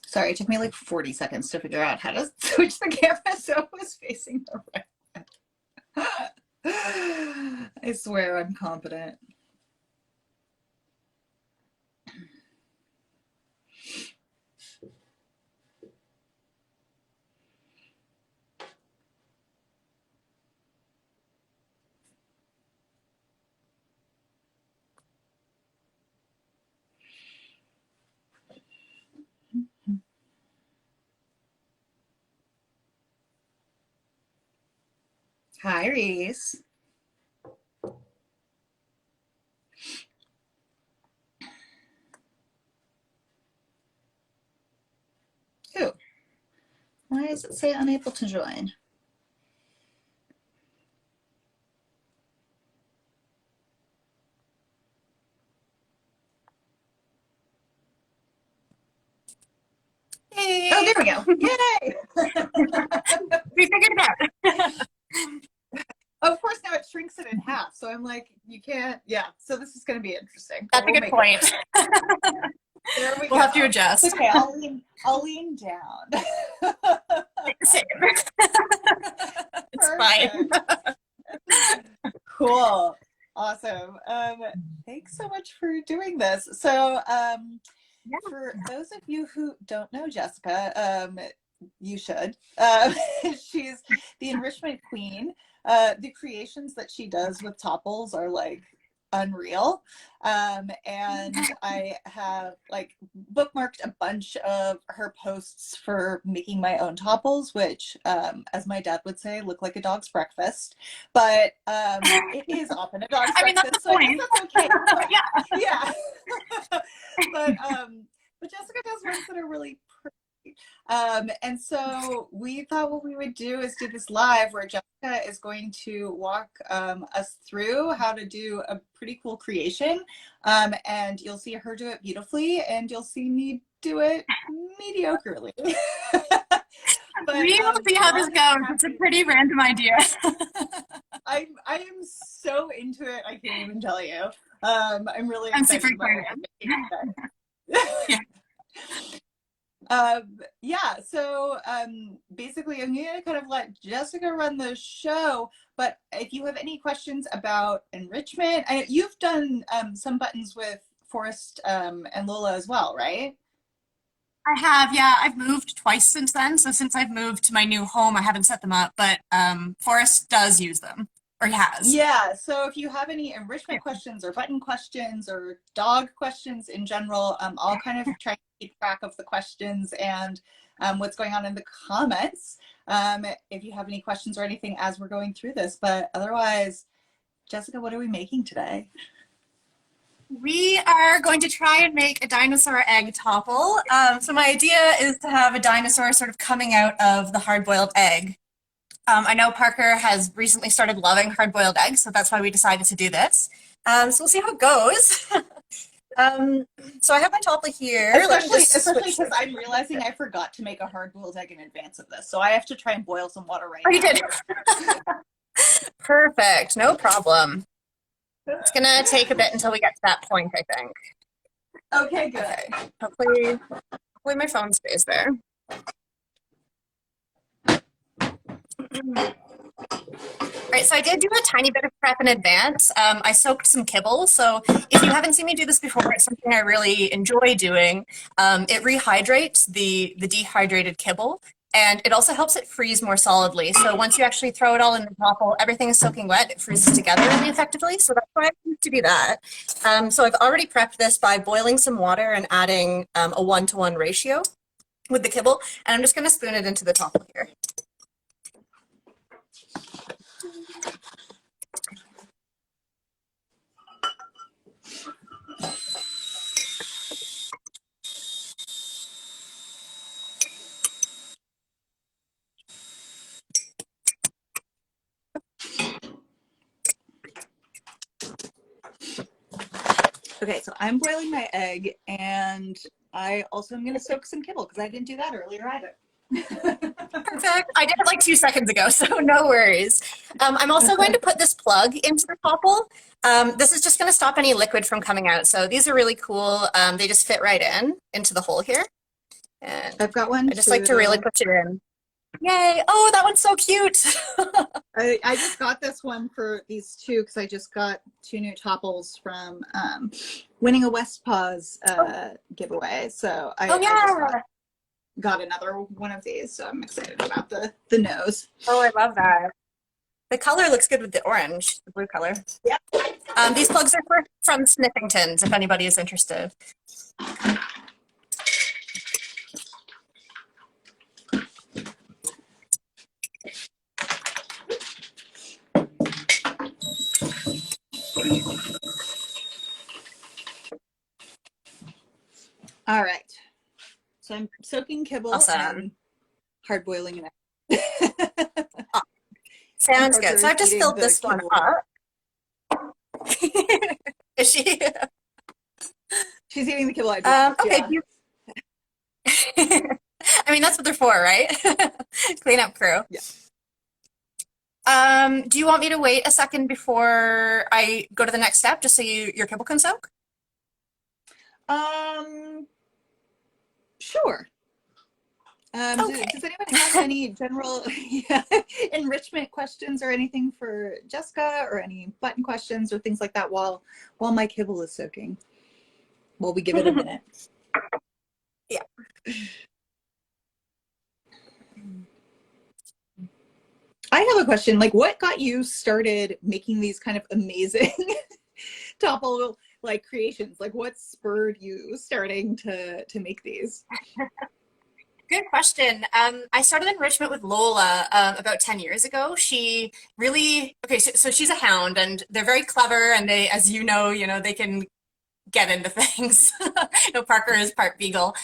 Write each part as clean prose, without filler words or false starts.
Sorry, it took me like 40 seconds to figure out how to switch the camera so it was facing the right way. I swear I'm competent. Hi, Reese. Ooh, why does it say unable to join? Hey. Oh, there we go. Yay! We figured it out. Of course, now it shrinks it in half. So I'm like, you can't. Yeah. So this is going to be interesting. That's a good point. There we go. We'll have to adjust. Okay, I'll lean down. Same. It's fine. Cool. Awesome. Thanks so much for doing this. So for those of you who don't know Jessica, you should. She's the enrichment queen. The creations that she does with topples are like unreal. And I have like bookmarked a bunch of her posts for making my own topples, which, as my dad would say, look like a dog's breakfast. But it is often a dog's breakfast, That's so I guess that's okay. But, yeah. But Jessica does ones that are really pretty. And so we thought what we would do is do this live where Jessica is going to walk us through how to do a pretty cool creation. And you'll see her do it beautifully, and you'll see me do it mediocrely. But, we will see how this goes. It's a pretty random idea. I am so into it. I can't even tell you. I'm really excited. I'm super excited. Yeah, so basically I'm going to kind of let Jessica run the show, but if you have any questions about enrichment, you've done some buttons with Forrest and Lola as well, right? I have, yeah. I've moved twice since then. So since I've moved to my new home, I haven't set them up, but Forrest does use them, or he has. Yeah, so if you have any enrichment questions or button questions or dog questions in general, I'll kind of try to keep track of the questions and what's going on in the comments if you have any questions or anything as we're going through this. But otherwise, Jessica, what are we making today? We are going to try and make a dinosaur egg topple. So my idea is to have a dinosaur sort of coming out of the hard-boiled egg. I know Parker has recently started loving hard-boiled eggs, so that's why we decided to do this. So we'll see how it goes. So I have my topple here. Especially because I'm realizing I forgot to make a hard-boiled egg in advance of this, so I have to try and boil some water right now. Oh, you did? Perfect, no problem. It's gonna take a bit until we get to that point, I think. Okay, good. Okay. Hopefully my phone stays there. All right, so I did do a tiny bit of prep in advance. I soaked some kibble, so if you haven't seen me do this before, it's something I really enjoy doing. It rehydrates the dehydrated kibble, and it also helps it freeze more solidly. So once you actually throw it all in the topple, everything is soaking wet, it freezes together really effectively, so that's why I need to do that. So I've already prepped this by boiling some water and adding a 1-to-1 ratio with the kibble, and I'm just gonna spoon it into the topple here. Okay, so I'm boiling my egg, and I also am going to soak some kibble because I didn't do that earlier either. Perfect. I did it like 2 seconds ago, so no worries. I'm also going to put this plug into the topple. This is just going to stop any liquid from coming out. So these are really cool. They just fit right in into the hole here. And I've got one I just too. like to really push it in. Yay! Oh, that one's so cute. I just got this one for these two because I just got 2 new topples from winning a West Paws giveaway. So I just got another one of these. So I'm excited about the nose. Oh, I love that. The color looks good with the orange, the blue color. Yeah. These plugs are from Sniffingtons, if anybody is interested. All right. So I'm soaking kibble and hard boiling it. Oh, sounds good. So I've just filled this one up. Is she? She's eating the kibble. Okay. Yeah. I mean, that's what they're for, right? Clean up crew. Yeah. Do you want me to wait a second before I go to the next step, just so your kibble can soak? Sure. Okay. Does anyone have any general enrichment questions or anything for Jessica, or any button questions or things like that while my kibble is soaking? While we give it a minute. Yeah. I have a question. Like, what got you started making these kind of amazing topple like creations? Like, what spurred you starting to make these? Good question. I started enrichment with Lola about 10 years ago. She really, so she's a hound, and they're very clever, and they, as you know, they can get into things. Parker is part beagle.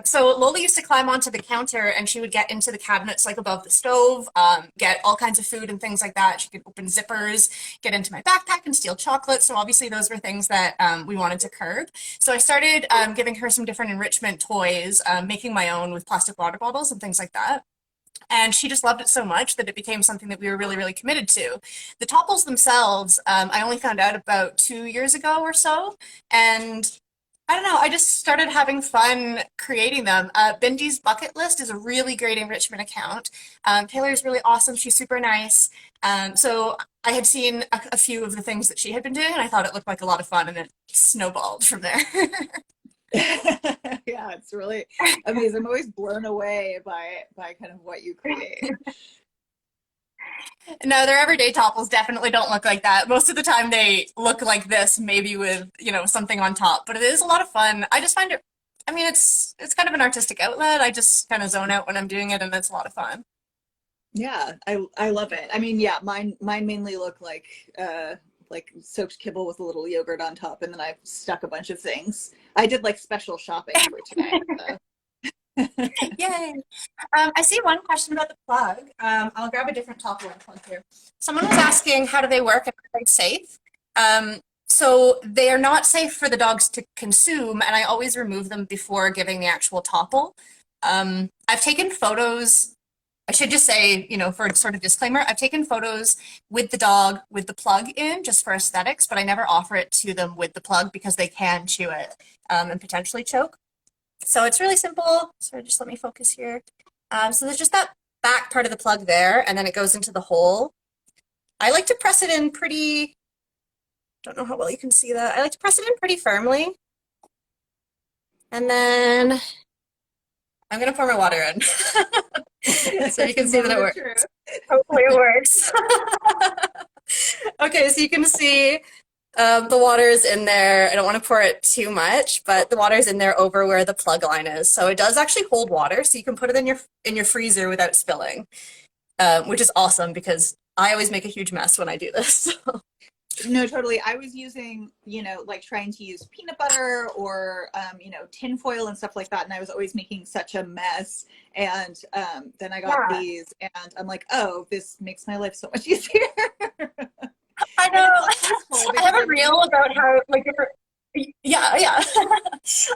So Lola used to climb onto the counter, and she would get into the cabinets like above the stove, get all kinds of food and things like that. She could open zippers, get into my backpack and steal chocolate. So obviously those were things that we wanted to curb. So I started giving her some different enrichment toys, making my own with plastic water bottles and things like that. And she just loved it so much that it became something that we were really, really committed to. The topples themselves, I only found out about 2 years ago or so. And I don't know, I just started having fun creating them. Bindy's Bucket List is a really great enrichment account. Taylor's really awesome. She's super nice. So I had seen a few of the things that she had been doing, and I thought it looked like a lot of fun, and it snowballed from there. Yeah, it's really amazing. I'm always blown away by kind of what you create. No, their everyday topples definitely don't look like that. Most of the time they look like this, maybe with, something on top, but it is a lot of fun. I just find it, I mean, it's kind of an artistic outlet. I just kind of zone out when I'm doing it, and it's a lot of fun. Yeah, I love it. I mean, yeah, mine mainly look like soaked kibble with a little yogurt on top, and then I've stuck a bunch of things. I did like special shopping for today. Yay! I see one question about the plug. I'll grab a different topple and plug here. Someone was asking, how do they work and are they safe? So they are not safe for the dogs to consume, and I always remove them before giving the actual topple. I've taken photos. I should just say, for sort of disclaimer, I've taken photos with the dog with the plug in just for aesthetics, but I never offer it to them with the plug because they can chew it and potentially choke. So it's really simple. So just let me focus here. So there's just that back part of the plug there, and then it goes into the hole. I like to press it in pretty, don't know how well you can see that. I like to press it in pretty firmly. And then I'm going to pour my water in. So you can see that it works. Hopefully it works. Okay, so you can see the water is in there. I don't want to pour it too much, but the water is in there over where the plug line is. So it does actually hold water, so you can put it in your freezer without spilling, which is awesome because I always make a huge mess when I do this. So. No, totally. I was using, like trying to use peanut butter or, tin foil and stuff like that. And I was always making such a mess. And then I got these, and I'm like, oh, this makes my life so much easier. I know. I have a reel about how, like, yeah.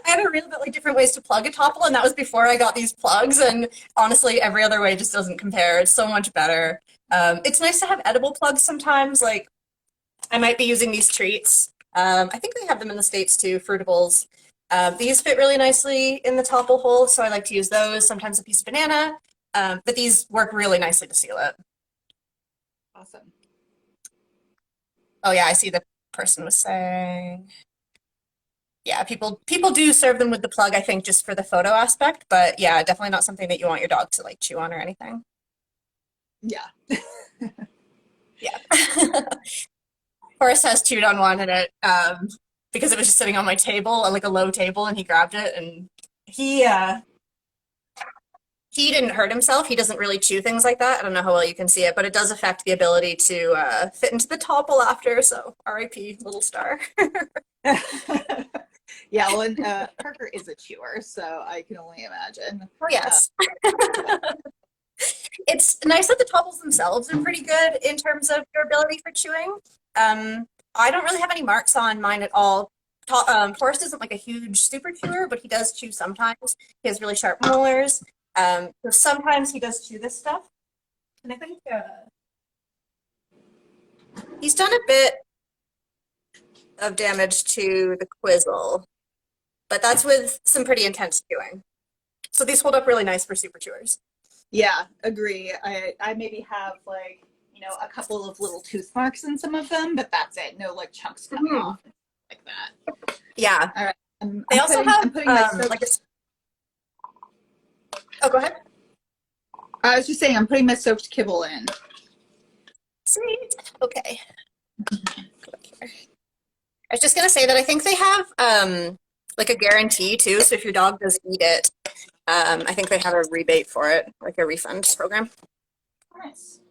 I had to read about like different ways to plug a topple, and that was before I got these plugs. And honestly, every other way just doesn't compare. It's so much better. It's nice to have edible plugs sometimes. Like I might be using these treats. I think they have them in the States too, fruitables. These fit really nicely in the topple hole, so I like to use those. Sometimes a piece of banana, but these work really nicely to seal it. Awesome. Oh yeah, I see the person was saying. Yeah, people do serve them with the plug, I think, just for the photo aspect, but yeah, definitely not something that you want your dog to like chew on or anything. Yeah. Yeah. Horace has chewed on one and it because it was just sitting on my table, like a low table, and he grabbed it and he didn't hurt himself. He doesn't really chew things like that. I don't know how well you can see it, but it does affect the ability to fit into the topple after, so RIP, little star. Yeah, well, and Parker is a chewer, so I can only imagine. Oh, yes. It's nice that the topples themselves are pretty good in terms of your ability for chewing. I don't really have any marks on mine at all. Forrest isn't like a huge super chewer, but he does chew sometimes. He has really sharp molars. So sometimes he does chew this stuff. And I think he's done a bit of damage to the Quizzle, but that's with some pretty intense chewing. So these hold up really nice for super chewers. Yeah, agree. I maybe have like, a couple of little tooth marks in some of them, but that's it. No like chunks coming off like that. Yeah. All right. They also have like oh, go ahead. I was just saying I'm putting my soaked kibble in. Sweet. Okay. I was just gonna say that I think they have like a guarantee too. So if your dog does eat it, I think they have a rebate for it, like a refund program. Nice.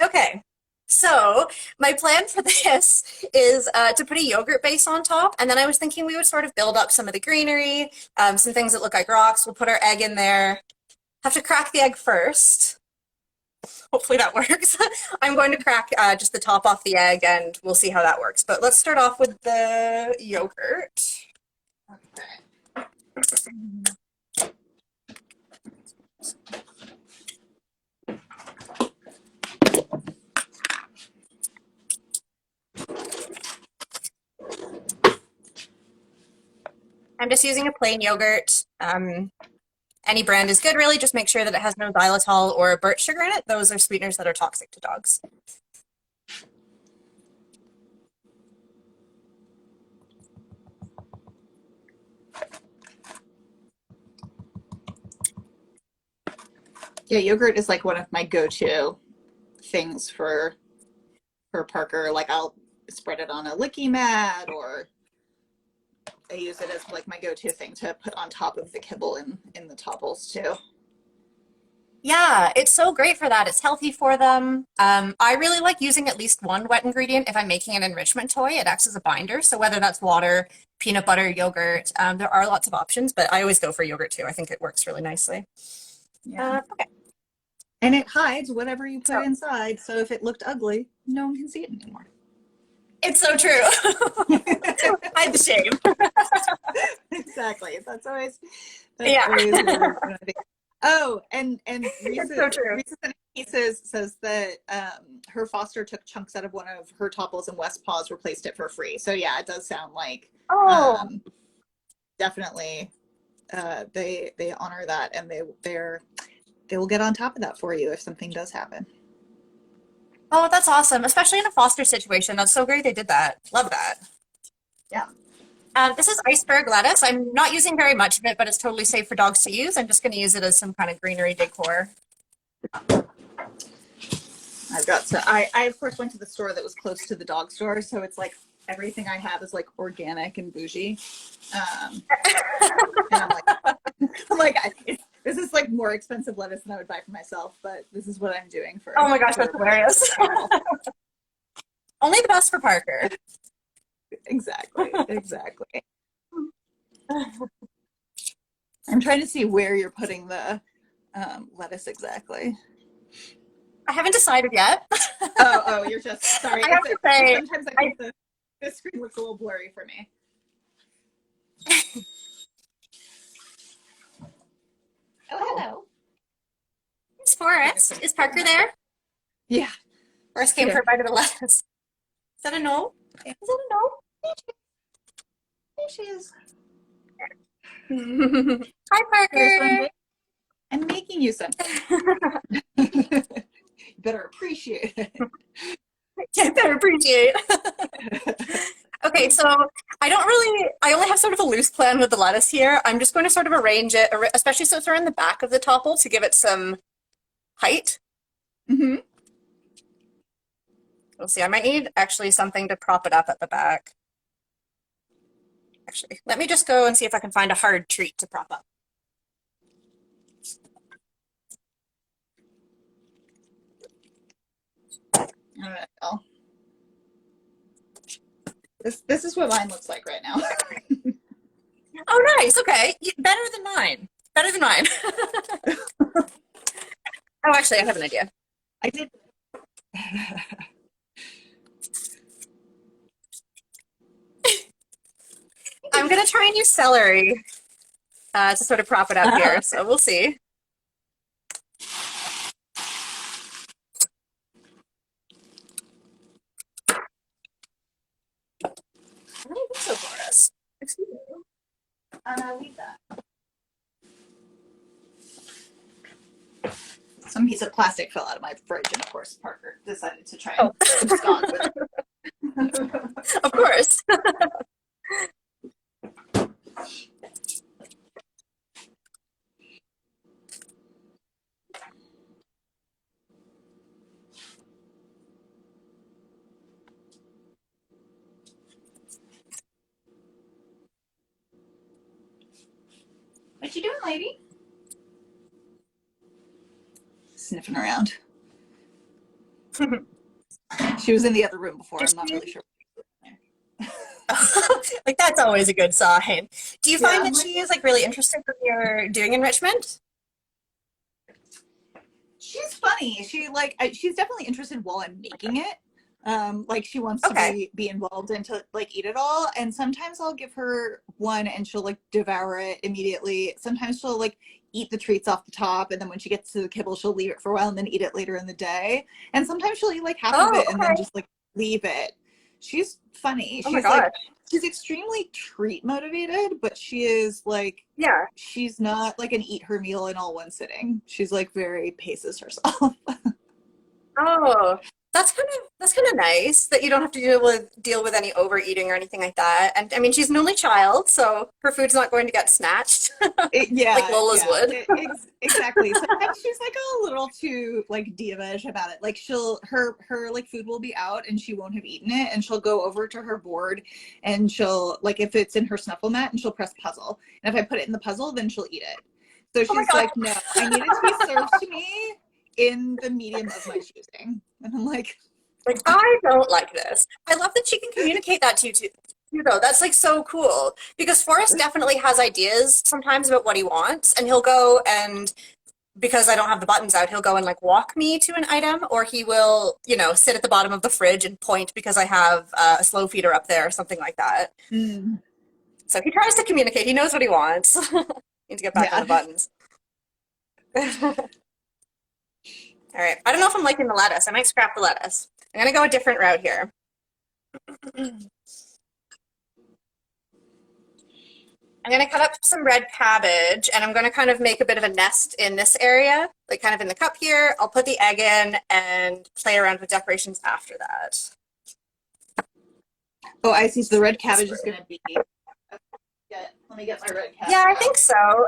Okay. So my plan for this is to put a yogurt base on top, and then I was thinking we would sort of build up some of the greenery, some things that look like rocks. We'll put our egg in there. Have to crack the egg first. Hopefully that works. I'm going to crack just the top off the egg, and we'll see how that works. But let's start off with the yogurt. Okay. I'm just using a plain yogurt. Any brand is good, really. Just make sure that it has no xylitol or birch sugar in it. Those are sweeteners that are toxic to dogs. Yeah, yogurt is like one of my go-to things for Parker. Like I'll spread it on a licky mat, or I use it as like my go-to thing to put on top of the kibble in the topples too. Yeah, it's so great for that. It's healthy for them. I really like using at least one wet ingredient if I'm making an enrichment toy. It acts as a binder. So whether that's water, peanut butter, yogurt, there are lots of options, but I always go for yogurt too. I think it works really nicely. Yeah. Okay. And it hides whatever you put inside. So if it looked ugly, no one can see it anymore. It's so true. Hide the shame. Exactly. That's always Oh, and Reese, so true. Reese Pieces says that her foster took chunks out of one of her topples and West Paws replaced it for free. So yeah, it does sound like definitely they honor that, and they will get on top of that for you if something does happen. Oh, that's awesome, especially in a foster situation. That's so great they did that. Love that. Yeah. This is iceberg lettuce. I'm not using very much of it, but it's totally safe for dogs to use. I'm just going to use it as some kind of greenery decor. I've got to, I of course went to the store that was close to the dog store, so it's like everything I have is like organic and bougie. And I'm like this is like more expensive lettuce than I would buy for myself, but this is what I'm doing for. Oh my gosh, that's hilarious. Only the best for Parker. Exactly. I'm trying to see where you're putting the lettuce exactly. I haven't decided yet. Oh, you're just sorry. I have to say, Sometimes I think the screen looks a little blurry for me. Oh, hello. Miss Forrest. Is Parker there? Yeah. Forrest came for a bite of the lettuce. Is that a no? Yeah. Is that a no? There she is. Hi, Parker. I'm making you something. You better appreciate it. I better appreciate. Okay, so I only have sort of a loose plan with the lettuce here. I'm just going to sort of arrange it, especially so it's around the back of the topple to give it some height. Mm-hmm. We'll see. I might need actually something to prop it up at the back. Actually, let me just go and see if I can find a hard treat to prop up. All right. Well, this is what mine looks like right now. Oh, nice. Okay. Better than mine. Better than mine. Oh, actually, I have an idea. I did. I'm going to try and use celery to sort of prop it up here, so we'll see. I don't think so for us. Excuse me. I'll leave that. Some piece of plastic fell out of my fridge, and of course, Parker decided to try and abscond with it. Of course. What you doing, lady? Sniffing around. She was in the other room before. I'm not really sure. Like that's always a good sign. Do you find that she is like really interested when you're doing enrichment? She's funny. She's definitely interested while I'm making it. Like she wants to be involved and to like eat it all. And sometimes I'll give her one and she'll like devour it immediately. Sometimes she'll like eat the treats off the top, and then when she gets to the kibble, she'll leave it for a while and then eat it later in the day. And sometimes she'll eat like half of it and then just like leave it. She's funny. Oh my gosh. She's extremely treat motivated, but she is like, she's not like an eat her meal in all one sitting. She's like very paces herself. Oh, that's kind of nice that you don't have to deal with any overeating or anything like that. And I mean, she's an only child, so her food's not going to get snatched. Like Lola's would. Exactly. Sometimes she's like a little too like diva-ish about it. Like her like food will be out and she won't have eaten it, and she'll go over to her board and she'll like if it's in her snuffle mat and she'll press puzzle. And if I put it in the puzzle, then she'll eat it. So she's like, no, I need it to be served to me in the medium of my choosing. And I'm like, I don't like this. I love that she can communicate that to you too, though. That's like so cool because Forrest definitely has ideas sometimes about what he wants, and he'll go and because I don't have the buttons out, he'll go and like walk me to an item, or he will, you know, sit at the bottom of the fridge and point because I have a slow feeder up there or something like that. Mm. So he tries to communicate. He knows what he wants. Need to get back on the buttons. All right. I don't know if I'm liking the lettuce. I might scrap the lettuce. I'm going to go a different route here. I'm going to cut up some red cabbage, and I'm going to kind of make a bit of a nest in this area, like kind of in the cup here. I'll put the egg in and play around with decorations after that. Oh, I see. So the red cabbage is going to be... Let me get my red cabbage. Yeah, I think so.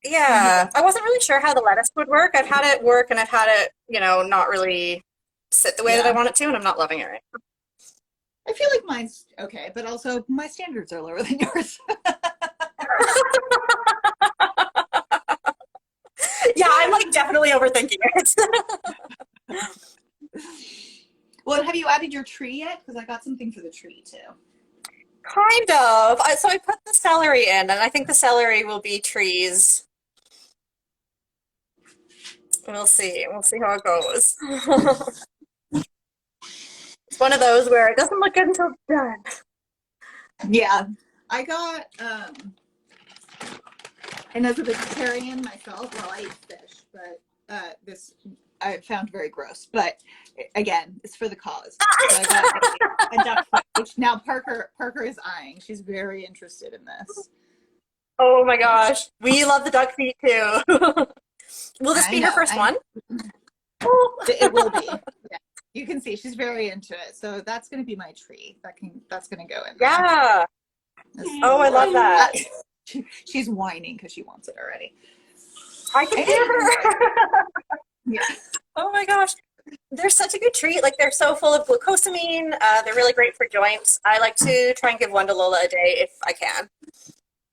Yeah. I wasn't really sure how the lettuce would work. I've had it work, and I've had it, you know, not really sit the way that I want it to, and I'm not loving it right now. I feel like mine's okay, but also my standards are lower than yours. Yeah, I'm like definitely overthinking it. Well, have you added your tree yet? Because I got something for the tree too. Kind of. So I put the celery in, and I think the celery will be trees. We'll see. We'll see how it goes. It's one of those where it doesn't look good until it's done. Yeah, I got, and as a vegetarian myself, well, I eat fish, but this I found very gross. But again, it's for the cause. So I got a duck foot, which now Parker is eyeing. She's very interested in this. Oh my gosh. We love the duck feet too. Will this be her first one? It will be. Yeah. You can see she's very into it. So that's going to be my tree. That's going to go in there. Yeah. Oh, I love that. She's whining because she wants it already. I can hear her. Yeah. Oh my gosh. They're such a good treat. Like, they're so full of glucosamine. They're really great for joints. I like to try and give one to Lola a day if I can.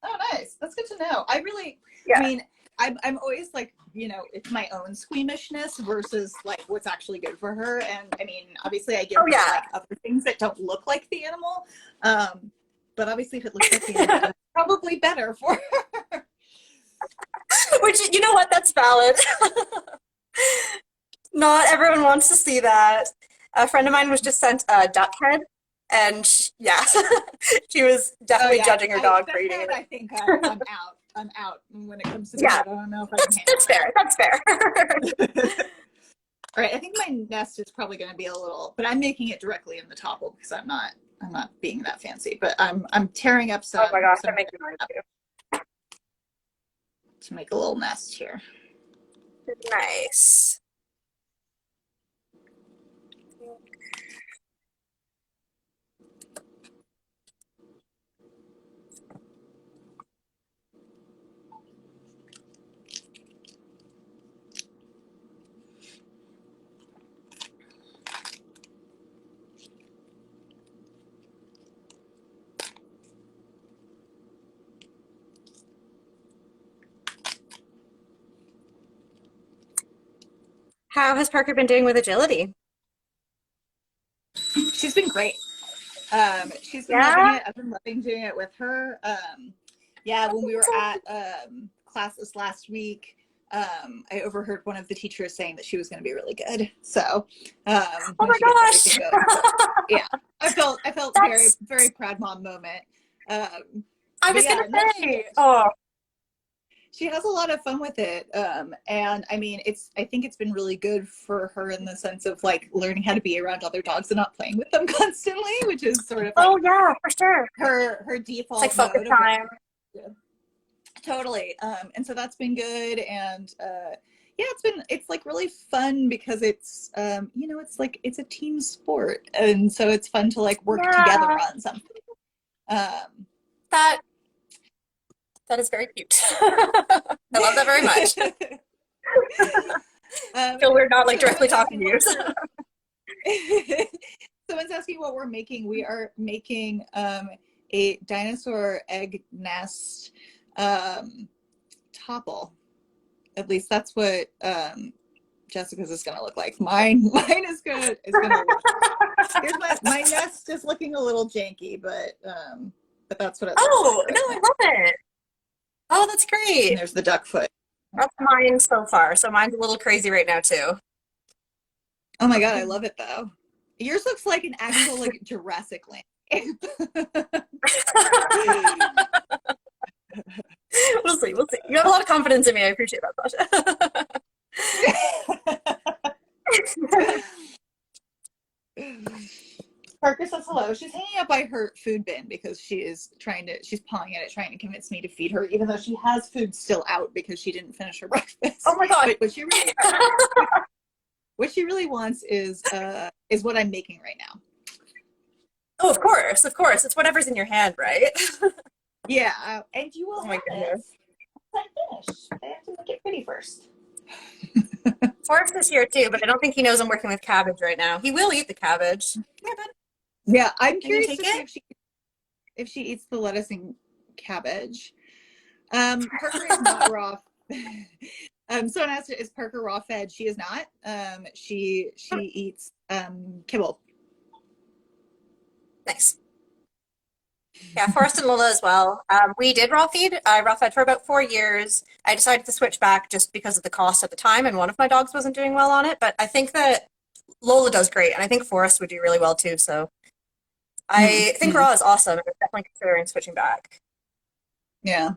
Oh, nice. That's good to know. I mean, I'm always like, it's my own squeamishness versus like what's actually good for her. And I mean, obviously I give her like other things that don't look like the animal. But obviously if it looks like the animal, it's probably better for her. Which, you know what? That's valid. Not everyone wants to see that. A friend of mine was just sent a duck head, and she was definitely judging her dog for eating it. I think I'm out when it comes to that. I don't know if I can handle That's fair. All right, I think my nest is probably going to be a little, but I'm making it directly in the topple because I'm not being that fancy. But I'm tearing up some. Oh my gosh, that makes me too. To make a little nest here. Nice. How has Parker been doing with agility? She's been great. She's been loving it. I've been loving doing it with her. When we were at classes last week, I overheard one of the teachers saying that she was going to be really good. So, oh my gosh! Yeah, I felt very, very proud mom moment. I was going to say, she has a lot of fun with it. And I mean, I think it's been really good for her in the sense of like learning how to be around other dogs and not playing with them constantly, which is sort of like, oh yeah, for sure. Her default it's like focus time. Totally. And so that's been good. And it's like really fun because it's it's a team sport. And so it's fun to like work together on something. That is very cute. I love that very much. I feel we're not like directly talking to you. Someone's asking what we're making. We are making a dinosaur egg nest topple. At least that's what Jessica's is going to look like. Mine is gonna here's my nest is looking a little janky, but that's what it looks like. No, I love it. Oh, that's great. And there's the duck foot. That's mine so far. So mine's a little crazy right now too. Oh my God, I love it though. Yours looks like an actual like Jurassic landscape. We'll see. You have a lot of confidence in me. I appreciate that, Sasha. Parker says hello. She's hanging out by her food bin because she's pawing at it, trying to convince me to feed her, even though she has food still out because she didn't finish her breakfast. Oh my God. But what she really wants is what I'm making right now. Oh, of course. It's whatever's in your hand, right? Yeah, and you will. Oh my goodness. I finish. I have to make it pretty first. Forrest is here too, but I don't think he knows I'm working with cabbage right now. He will eat the cabbage. Come here, bud. Yeah, I'm curious to see if she eats the lettuce and cabbage. Parker is not raw. Someone asked, is Parker raw fed? She is not. She eats kibble. Nice. Yeah, Forrest and Lola as well. We did raw feed. I raw fed for about 4 years. I decided to switch back just because of the cost at the time, and one of my dogs wasn't doing well on it. But I think that Lola does great, and I think Forrest would do really well too. So I think Mm-hmm. raw is awesome. I'm definitely considering switching back. Yeah.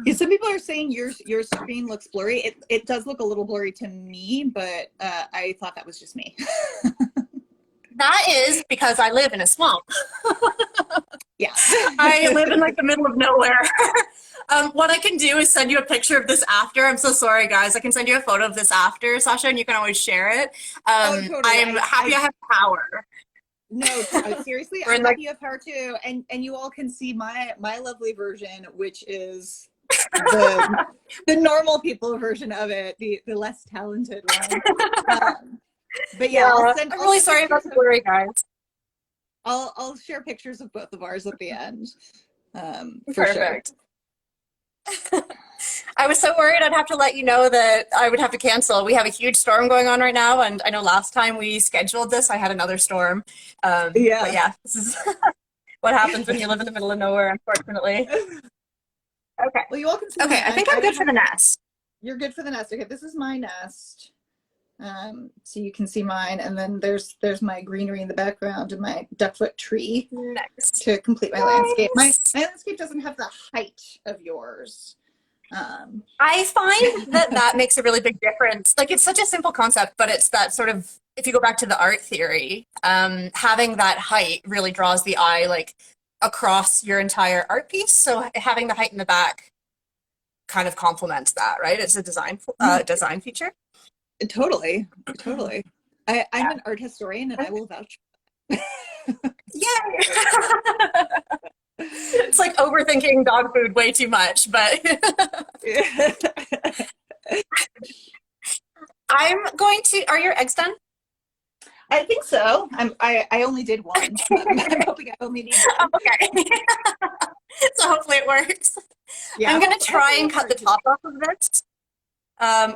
Yeah, some people are saying your screen looks blurry. It does look a little blurry to me, but I thought that was just me. That is because I live in a swamp. Yeah. I live in like the middle of nowhere. What I can do is send you a picture of this after. I'm so sorry, guys. I can send you a photo of this after, Sasha, and you can always share it. Oh, totally. I'm happy I have power. No, seriously, We're I'm in like happy you have power too, and you all can see my lovely version, which is the normal people version of it, the less talented one. But yeah, yeah, I'm really sorry about the blurry, guys. I'll share pictures of both of ours at the end. For Perfect. I was so worried I'd have to let you know that I would have to cancel. We have a huge storm going on right now, and I know last time we scheduled this, I had another storm. Yeah. But yeah, this is what happens when you live in the middle of nowhere, unfortunately. Okay. Well, you all can see. Okay, I think I'm good for the nest. You're good for the nest. Okay, this is my nest. So you can see mine, and then there's my greenery in the background and my duckfoot tree to complete my landscape. My landscape doesn't have the height of yours. I find that makes a really big difference. Like, it's such a simple concept, but it's that sort of, if you go back to the art theory, having that height really draws the eye like across your entire art piece. So having the height in the back kind of complements that, right? It's a design feature. Totally. I'm an art historian, and I will vouch. Yay! It's like overthinking dog food way too much, but I'm going to. Are your eggs done? I think so. I only did one. I'm hoping I only need one. Okay. So hopefully it works. Yeah, I'm going to try and cut the top off of this.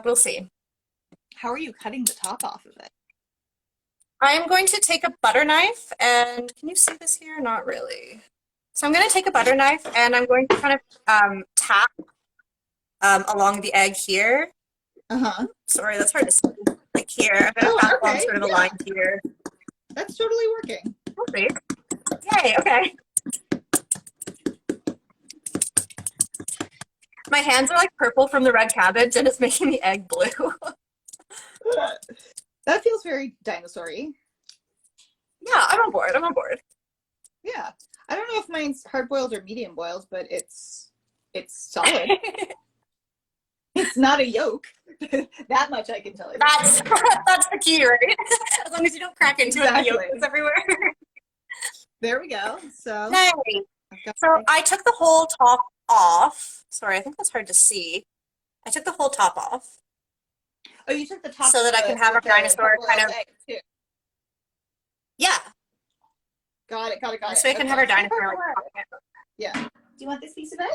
We'll see. How are you cutting the top off of it? I'm going to take a butter knife, and can you see this here? Not really. So I'm going to take a butter knife, and I'm going to kind of tap along the egg here. Sorry, that's hard to see. Like here, I'm going to tap along sort of a line here. That's totally working. We'll see. Yay, okay. My hands are like purple from the red cabbage, and it's making the egg blue. That feels very dinosaur-y. Yeah, I'm on board. Yeah. I don't know if mine's hard-boiled or medium-boiled, but it's solid. It's not a yolk. That much I can tell you. That's the key, right? As long as you don't crack into it, the yolk is everywhere. There we go. So, nice. So I took the whole top off. Sorry, I think that's hard to see. I took the whole top off. Oh, you took the top so that I can have a dinosaur kind of. Too. Yeah. Got it. So I can have our dinosaur. Yeah. Do you want this piece of egg?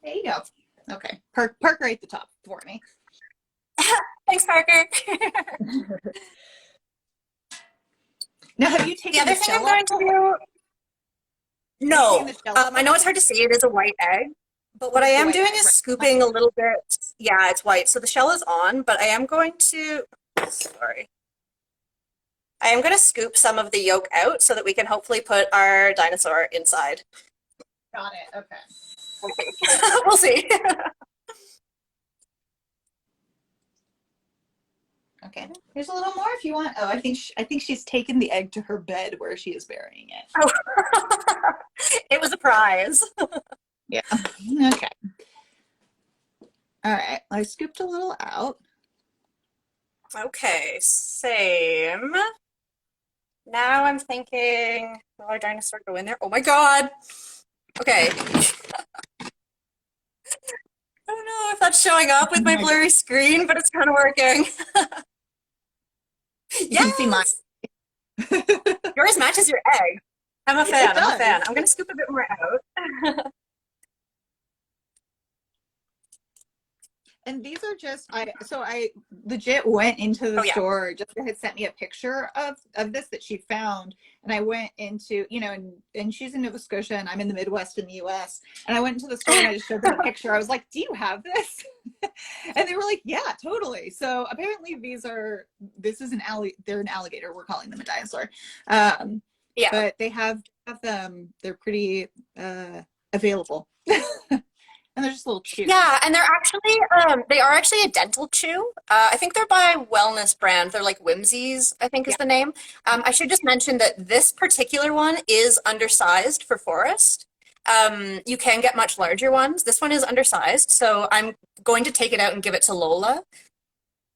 There you go. Okay. Park right at the top for me. Thanks, Parker. Now, have you taken the other thing I'm going to do? No. I know it's hard to see. It is a white egg. But what I am doing is scooping a little bit. Yeah, it's white. So the shell is on, but I am going to, sorry. I am going to scoop some of the yolk out so that we can hopefully put our dinosaur inside. Got it. Okay. We'll see. Okay. Here's a little more if you want. Oh, I think she's taken the egg to her bed where she is burying it. Oh. It was a prize. Yeah. Okay. All right. I scooped a little out. Okay. Same. Now I'm thinking, will our dinosaur go in there? Oh my God. Okay. I don't know if that's showing up with my blurry screen, but it's kind of working. You can see mine. Yours matches your egg. I'm a fan. I'm going to scoop a bit more out. And these are just, I legit went into the Oh, yeah. store. Jessica had sent me a picture of this that she found. And I went into, and she's in Nova Scotia and I'm in the Midwest in the US. And I went into the store and I just showed them a picture. I was like, do you have this? And they were like, yeah, totally. So apparently this is they're an alligator. We're calling them a dinosaur. Yeah. But they have them, they're pretty available. And they're just little chews. Yeah, and they are actually a dental chew. I think they're by Wellness brand. They're like Whimsies, I think is the name. I should just mention that this particular one is undersized for forest. You can get much larger ones. This one is undersized, so I'm going to take it out and give it to Lola.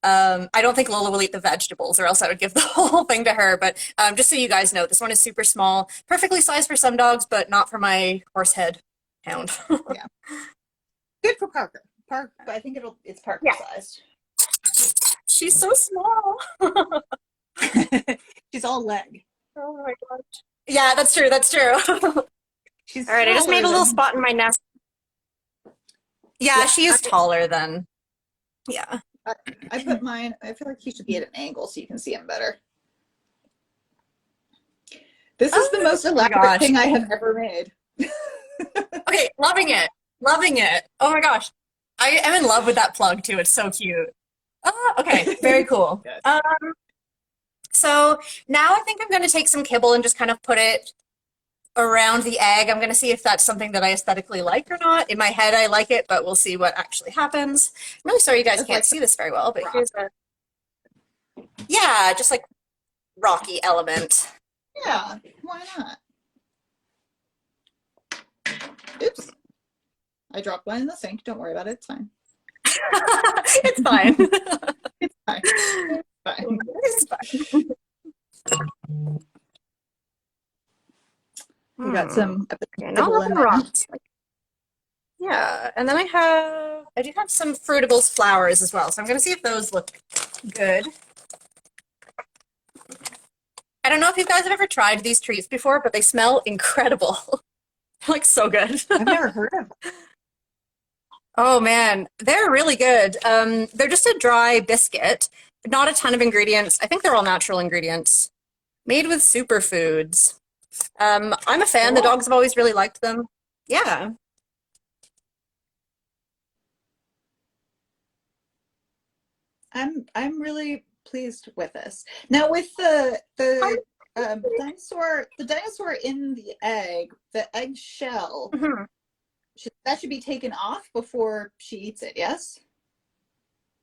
I don't think Lola will eat the vegetables, or else I would give the whole thing to her. But just so you guys know, this one is super small, perfectly sized for some dogs, but not for my horsehead hound. Yeah. Good for Parker. Parker, I think it's Parker sized. She's so small. She's all leg. Oh my gosh. Yeah, that's true. That's true. She's all right. I just made a little spot in my nest. Yeah, she is taller than. Yeah. I put mine. I feel like he should be at an angle so you can see him better. This is the most elaborate thing I have ever made. Okay, loving it. Loving it. Oh my gosh. I am in love with that plug too. It's so cute. Okay, very cool. So now I think I'm going to take some kibble and just kind of put it around the egg. I'm going to see if that's something that I aesthetically like or not. In my head, I like it, but we'll see what actually happens. I'm really sorry you guys can't see this very well, but here's yeah, just like rocky element. Yeah, why not? Oops. I dropped one in the sink. Don't worry about it. It's fine. It's fine. It's fine. It's fine. It's fine. We got some rocks. Yeah, and then I do have some fruitables flowers as well. So I'm going to see if those look good. I don't know if you guys have ever tried these treats before, but they smell incredible. Like so good. I've never heard of them. Oh man, they're really good. They're just a dry biscuit, not a ton of ingredients. I think they're all natural ingredients, made with superfoods. I'm a fan. The dogs have always really liked them. Yeah. I'm really pleased with this. Now with the dinosaur in the egg shell. Mm-hmm. That should be taken off before she eats it, yes?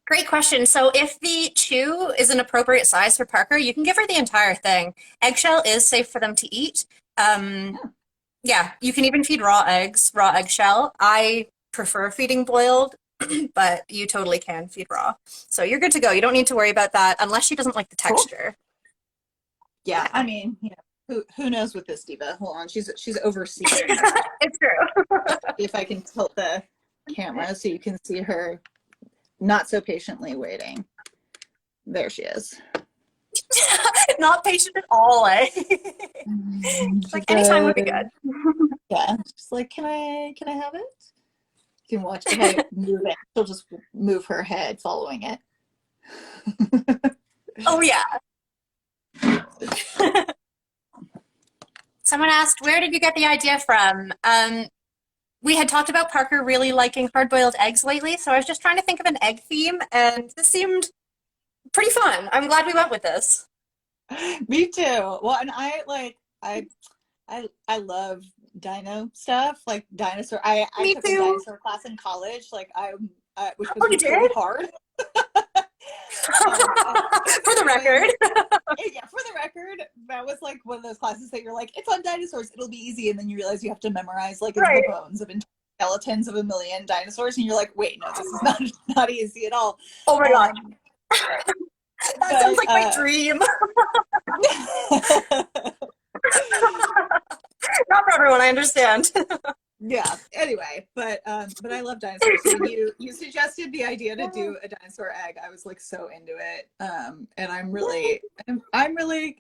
Great question. So if the chew is an appropriate size for Parker, you can give her the entire thing. Eggshell is safe for them to eat. Yeah, you can even feed raw eggs, raw eggshell. I prefer feeding boiled, but you totally can feed raw. So you're good to go. You don't need to worry about that unless she doesn't like the texture. Yeah, I mean, who knows with this diva? Hold on, she's overseeing. It's true. See if I can tilt the camera so you can see her not so patiently waiting. There she is. Not patient at all, eh? Like anytime would be good. Yeah, she's like, can I have it? You can watch if I move it. She'll just move her head following it. Oh yeah. Someone asked, where did you get the idea from? We had talked about Parker really liking hard-boiled eggs lately, so I was just trying to think of an egg theme, and this seemed pretty fun. I'm glad we went with this. Me too. Well, and I love dino stuff, like dinosaur. I took a dinosaur class in college, which was really hard. For the record. Yeah, for the record, that was like one of those classes that you're like, it's on dinosaurs, it'll be easy, and then you realize you have to memorize like the bones of skeletons of a million dinosaurs, and you're like, wait, no, this is not easy at all. Oh my god. That sounds like my dream. Not for everyone, I understand. Yeah. Anyway, but I love dinosaurs. So when you suggested the idea to do a dinosaur egg, I was like so into it. And I'm really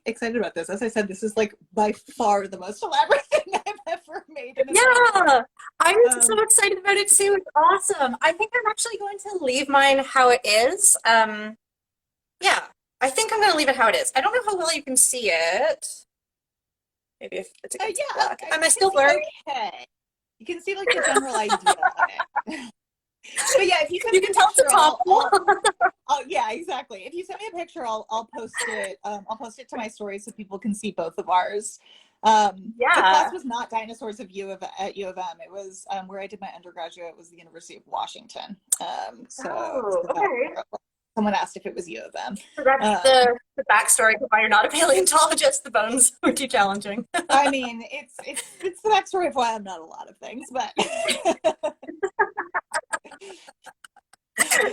excited about this. As I said, this is like by far the most elaborate thing I've ever made in a Yeah, I'm so Um, excited about it too. It's awesome. I think I'm actually going to leave mine how it is. Yeah, I think I'm going to leave it how it is. I don't know how well you can see it. Maybe if it's against yeah, black. Am I you can still see blurry? okay. You can see like the general idea of it. But yeah, if you send You me can a tell it's a picture, topple. yeah, exactly. If you send me a picture, I'll post it. I'll post it to my story so people can see both of ours. The class Yeah. was not dinosaurs of U of at U of M. It was where I did my undergraduate was the University of Washington. Oh, That's okay. where someone asked if it was U of M. So that's the backstory to why you're not a paleontologist. The bones were too challenging. I mean, it's the backstory of why I'm not a lot of things, but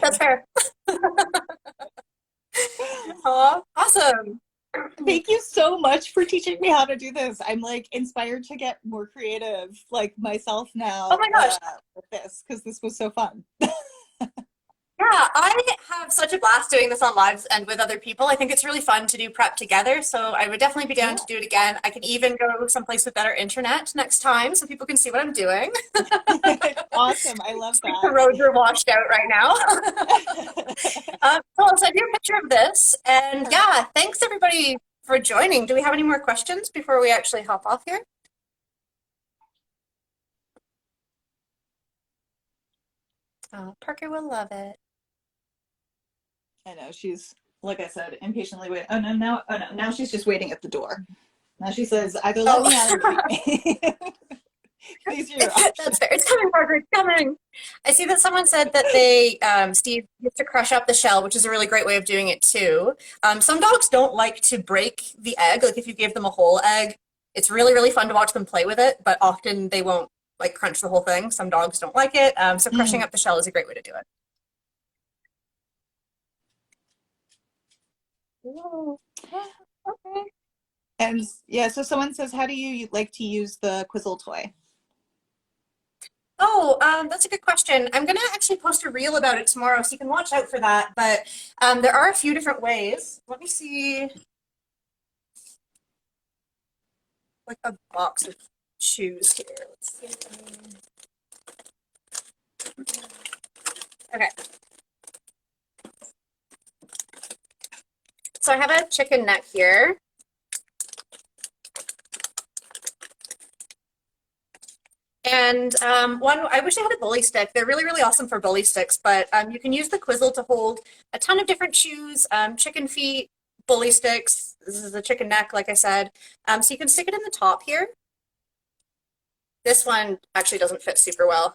That's fair. Aw, awesome. thank you so much for teaching me how to do this. I'm like inspired to get more creative, like myself Oh now my gosh. with this because this was so fun. Yeah, I have such a blast doing this on lives and with other people. I think it's really fun to do prep together. So I would definitely be down Yeah, to do it again. I can even go someplace with better internet next time so people can see what I'm doing. awesome. I love Like the roads are washed out right now. that. So I'll send you a picture of this. And Perfect. yeah, thanks everybody for joining. Do we have any more questions before we actually hop off here? Oh, Parker will love it. I know she's like I said, impatiently waiting. Oh no, now oh no, now she's just waiting at the door. Now she says, either let me out or Oh, treat me. These are your options. that's fair. It's coming, Parker. It's coming. I see that someone said that they, Steve, used to crush up the shell, which is a really great way of doing it too. Some dogs don't like to break the egg. Like if you give them a whole egg, it's really, really fun to watch them play with it, but often they won't like crunch the whole thing. Some dogs don't like it. So crushing Mm. up the shell is a great way to do it. Ooh. Okay. And yeah, so someone says, how do you like to use the Quizzle toy? Oh, that's a good question. I'm gonna actually post a reel about it tomorrow, so you can watch out for that. But there are a few different ways. Let me see, like a box of shoes here. Let's see. Okay, so I have a chicken neck here. And one, I wish I had a bully stick. They're really, really awesome for bully sticks, but you can use the Quizzle to hold a ton of different shoes, chicken feet, bully sticks. This is a chicken neck, like I said. So you can stick it in the top here. This one actually doesn't fit super well.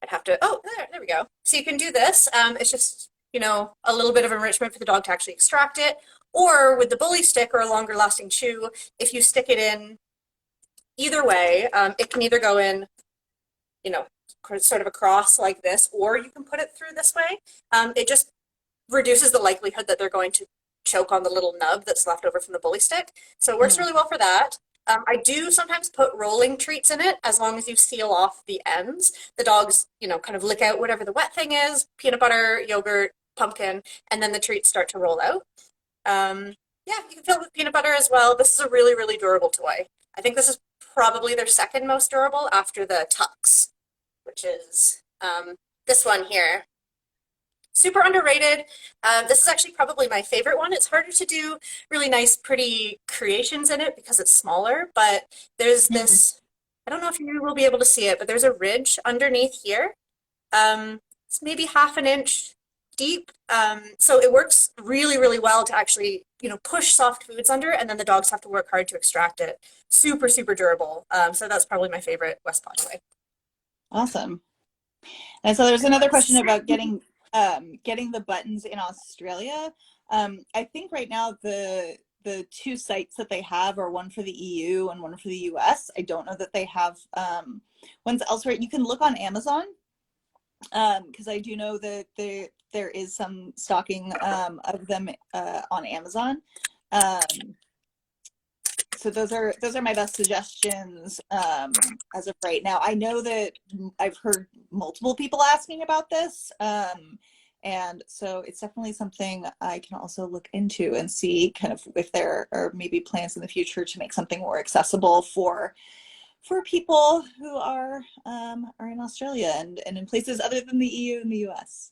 I'd have to, oh, there we go. So you can do this. It's just, a little bit of enrichment for the dog to actually extract it. Or with the bully stick or a longer lasting chew, if you stick it in either way, it can either go in, you know, sort of across like this, or you can put it through this way. It just reduces the likelihood that they're going to choke on the little nub that's left over from the bully stick. So it works Mm. really well for that. I do sometimes put rolling treats in it as long as you seal off the ends. The dogs, kind of lick out whatever the wet thing is, peanut butter, yogurt, pumpkin, and then the treats start to roll out. Yeah, you can fill it with peanut butter as well. This is a really, really durable toy. I think this is probably their second most durable after the Tux, which is this one here. Super underrated. This is actually probably my favorite one. It's harder to do really nice, pretty creations in it because it's smaller, but there's Mm. this, I don't know if you will be able to see it, but there's a ridge underneath here. It's maybe half an inch deep. So it works really, really well to actually, push soft foods under, and then the dogs have to work hard to extract it. Super, super durable. So that's probably my favorite Westpod toy. Awesome. And so there's another question Yes. about getting the buttons in Australia. I think right now the two sites that they have are one for the EU and one for the US. I don't know that they have ones elsewhere. You can look on Amazon because I do know that there is some stocking of them on Amazon. So those are my best suggestions as of right now. I know that I've heard multiple people asking about this, and so it's definitely something I can also look into and see kind of if there are maybe plans in the future to make something more accessible for people who are in Australia and in places other than the EU and the US.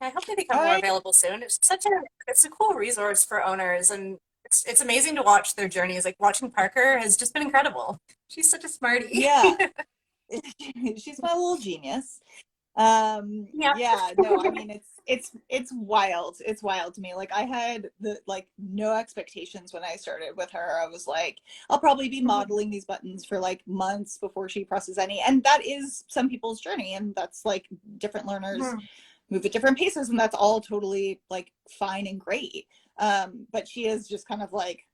I hope they become more available soon. It's a cool resource for owners, and it's amazing to watch their journeys. Like watching Parker has just been incredible. She's such a smartie. Yeah. She's my little genius. Yeah, no, I mean it's wild. It's wild to me. Like I had no expectations when I started with her. I was like, I'll probably be modeling these buttons for like months before she presses any. And that is some people's journey. And that's like different learners move at different paces, and that's all totally like fine and great. But she is just kind of like,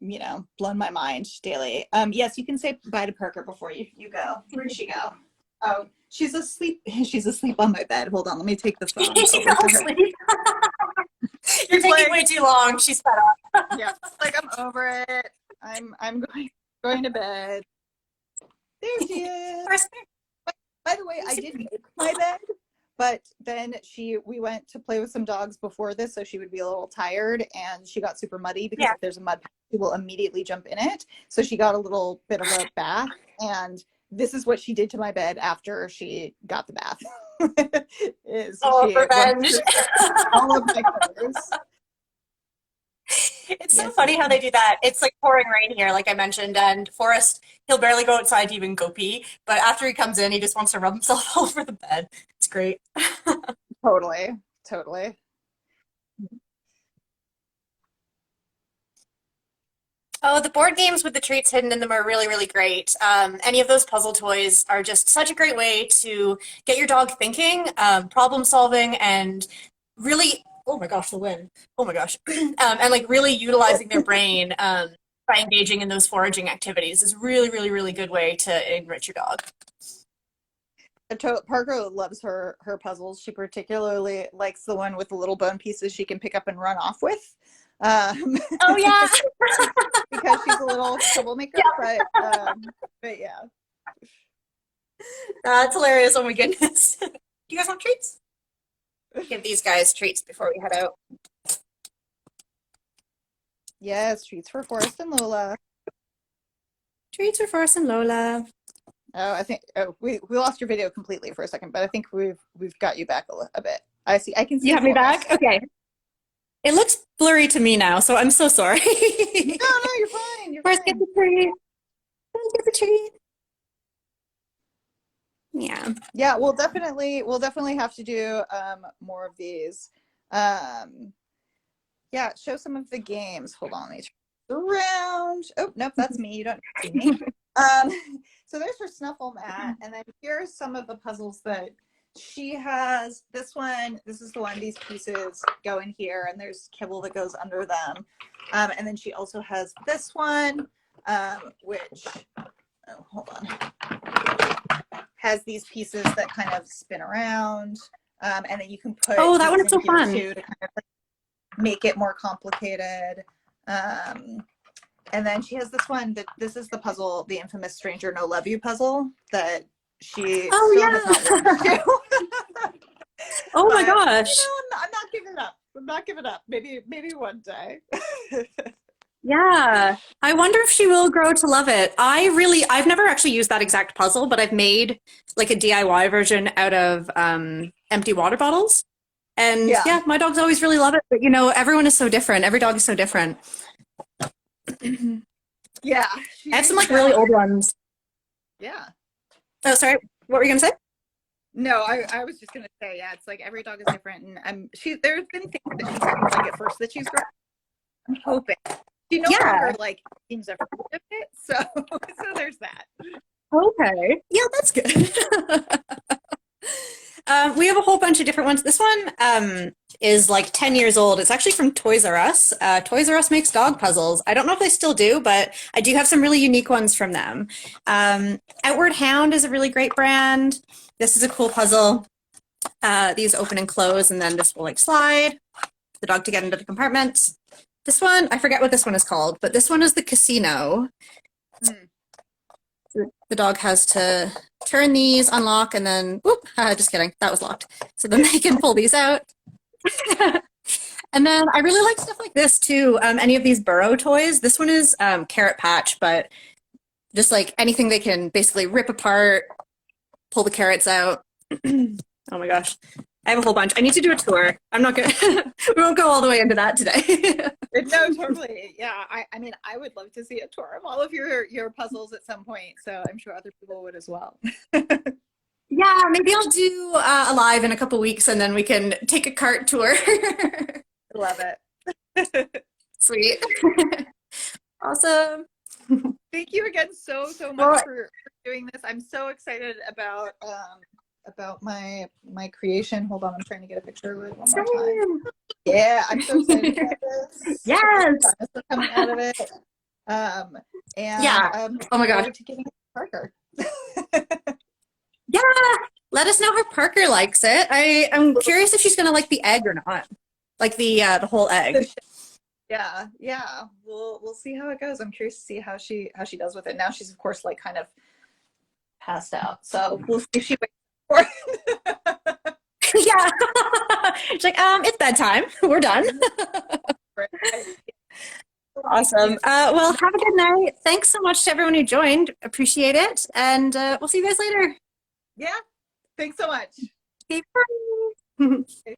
blown my mind daily. Yes, you can say bye to Parker before you go. Where did she go? Oh, she's asleep. She's asleep on my bed. Hold on, let me take the phone. She fell asleep. You're taking way too long. She's fed up. Yeah, like I'm over it. I'm going to bed. There she is. By the way, I did make my bed, but then we went to play with some dogs before this, so she would be a little tired, and she got super muddy because if there's a mud, she will immediately jump in it. So she got a little bit of a bath, and this is what she did to my bed after she got the bath. Revenge. All of my clothes. It's so funny how they do that. It's like pouring rain here, like I mentioned, and Forrest, he'll barely go outside to even go pee, but after he comes in, he just wants to rub himself all over the bed. It's great. Totally. Oh, the board games with the treats hidden in them are really, really great. Any of those puzzle toys are just such a great way to get your dog thinking, problem solving, and really, oh my gosh, the wind. Oh my gosh. And like really utilizing their brain by engaging in those foraging activities is really, really, really good way to enrich your dog. Parker loves her puzzles. She particularly likes the one with the little bone pieces she can pick up and run off with. Oh yeah, because she's a little troublemaker, but yeah, that's hilarious. Oh my goodness. Do you guys want treats? Give these guys treats before we head out. Yes, treats for Forrest and Lola. Treats for Forrest and Lola. Oh, I think we lost your video completely for a second, but I think we've got you back a bit. I can see. You have me back? Okay. It looks blurry to me now, so I'm so sorry. No, you're fine. Forrest, get the treat. Get the treat. Yeah. Yeah, we'll definitely have to do more of these. Yeah, show some of the games. Hold on, let me turn around. Oh, nope, that's me. You don't see me. So there's her snuffle mat, and then here's some of the puzzles that she has. This is the one, these pieces go in here, and there's kibble that goes under them. And then she also has this one, which, hold on, has these pieces that kind of spin around, and then you can put that one is so fun too, to kind of like make it more complicated. And then she has this one this is the puzzle, the infamous Stranger No Love You puzzle that she has not learned to do. Oh my gosh. I'm not giving up. I'm not giving up. Maybe one day. Yeah. I wonder if she will grow to love it. I've never actually used that exact puzzle, but I've made like a DIY version out of empty water bottles. And yeah, my dogs always really love it. But everyone is so different. Every dog is so different. Yeah. I have some like really old ones. Yeah. Oh, sorry. What were you gonna say? No, I was just gonna say, yeah, it's like every dog is different, and there's been things that she didn't like at first that she's grown. I'm hoping she no longer like seems afraid of it, so there's that. Okay, yeah, that's good. We have a whole bunch of different ones. This one is like 10 years old. It's actually from Toys R Us. Toys R Us makes dog puzzles. I don't know if they still do, but I do have some really unique ones from them. Outward Hound is a really great brand. This is a cool puzzle. These open and close, and then this will like slide the dog to get into the compartment. This one, I forget what this one is called, but this one is the casino. The dog has to turn these, unlock, and then, whoop, just kidding, that was locked. So then they can pull these out. And then I really like stuff like this too. Any of these burrow toys. This one is Carrot Patch, but just like anything they can basically rip apart, pull the carrots out. Oh my gosh. I have a whole bunch. I need to do a tour. I'm not gonna we won't go all the way into that today. No, totally. Yeah. I mean, I would love to see a tour of all of your puzzles at some point. So I'm sure other people would as well. Yeah, maybe I'll do a live in a couple weeks and then we can take a cart tour. Love it. Sweet. Awesome. Thank you again so much for doing this. I'm so excited about my creation. Hold on, I'm trying to get a picture of it one more time. Yeah, I'm so excited about this. Yes. Coming out of it. And yeah. Oh my gosh. To giving it to Parker. Yeah. Let us know how Parker likes it. I'm curious if she's gonna like the egg or not. Like the whole egg. Yeah. We'll see how it goes. I'm curious to see how she does with it. Now she's of course like kind of passed out. So we'll see if she waits for it. Yeah. She's like, it's bedtime. We're done. Right. Awesome. Well, have a good night. Thanks so much to everyone who joined. Appreciate it. And we'll see you guys later. Yeah. Thanks so much. Okay, bye. Okay.